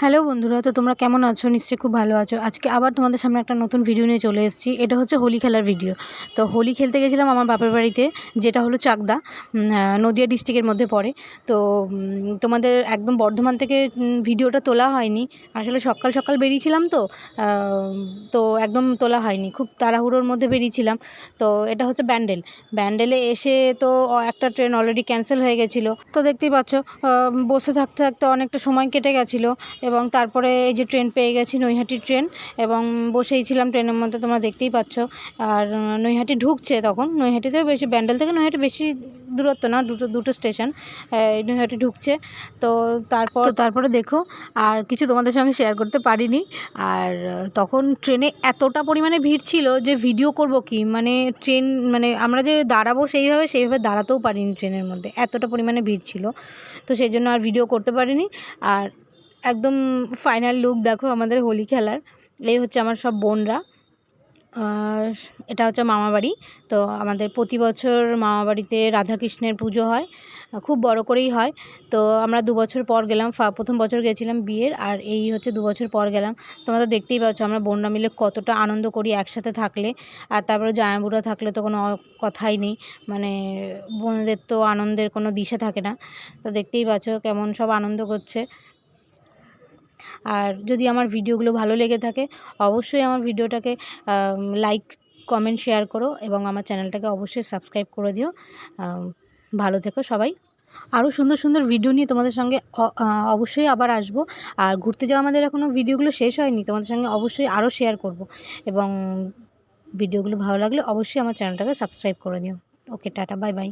Hello বন্ধুরা, তো তোমরা কেমন আছো? নিশ্চয়ই খুব ভালো আছো। আজকে আবার তোমাদের সামনে একটা নতুন ভিডিও নিয়ে চলে এসেছি। এটা হচ্ছে হোলি খেলার ভিডিও। তো হোলি খেলতে গেছিলাম আমার বাপের বাড়িতে, যেটা হলো চাকদা, নদিয়া ডিস্ট্রিক্টের মধ্যে পড়ে। তো তোমাদের একদম বর্ধমান থেকে ভিডিওটা তোলা হয়নি। আসলে সকাল সকাল বেরিয়েছিলাম, তো একদম তোলা হয়নি, খুব তাড়াহুড়োর মধ্যে বেরিয়েছিলাম। তো এটা হচ্ছে ব্যান্ডেলে এসে তো একটা ট্রেন অলরেডি ক্যান্সেল হয়ে গেছিলো। তো দেখতেই পাচ্ছ, বসে থাকতে থাকতে অনেকটা সময় কেটে গেছিলো। এবং তারপরে এই যে ট্রেন পেয়ে গেছি, নৈহাটি ট্রেন, এবং বসেই ছিলাম ট্রেনের মধ্যে, তোমরা দেখতেই পাচ্ছ। আর নৈহাটি ঢুকছে তখন, নৈহাটিতেও বেশি, ব্যান্ডেল থেকে নৈহাটি বেশি দূরত্ব না, দুটো স্টেশন, নৈহাটি ঢুকছে। তো তারপরে দেখো, আর কিছু তোমাদের সঙ্গে শেয়ার করতে পারিনি। আর তখন ট্রেনে এতটা পরিমাণে ভিড় ছিল যে ভিডিও করব কি, মানে ট্রেন, মানে আমরা যে দাঁড়াবো সেইভাবে দাঁড়াতেও পারিনি ট্রেনের মধ্যে, এতটা পরিমাণে ভিড় ছিল। তো সেই জন্য আর ভিডিও করতে পারিনি। আর একদম ফাইনাল লুক দেখো আমাদের হোলি খেলার। এই হচ্ছে আমার সব বোনরা। আর এটা হচ্ছে মামাবাড়ি। তো আমাদের প্রতি বছর মামাবাড়িতে রাধাকৃষ্ণের পুজো হয়, খুব বড় করেই হয়। তো আমরা 2 বছর পর গেলাম, প্রথম বছর গেছিলাম বিয়ের, আর এই হচ্ছে 2 বছর পর গেলাম। তোমরা তো দেখতেই পাচ্ছ আমরা বোনরা মিলে কতটা আনন্দ করি একসাথে থাকলে। আর তারপরে জামাইবুড়া থাকলে তো কোনো কথাই নেই, মানে বোনদের তো আনন্দের কোনো দিশা থাকে না। তো দেখতেই পাচ্ছ কেমন সব আনন্দ করছে। আর যদি আমার ভিডিওগুলো ভালো লেগে থাকে, অবশ্যই আমার ভিডিওটাকে লাইক, কমেন্ট, শেয়ার করো, এবং আমার চ্যানেলটাকে অবশ্যই সাবস্ক্রাইব করে দিও। ভালো থেকো সবাই। আরও সুন্দর সুন্দর ভিডিও নিয়ে তোমাদের সঙ্গে অবশ্যই আবার আসবো। আর ঘুরতে যাওয়া আমাদের এখনও ভিডিওগুলো শেষ হয়নি, তোমাদের সঙ্গে অবশ্যই আরও শেয়ার করব। এবং ভিডিওগুলো ভালো লাগলে অবশ্যই আমার চ্যানেলটাকে সাবস্ক্রাইব করে দিও। ওকে, টাটা, বাই বাই।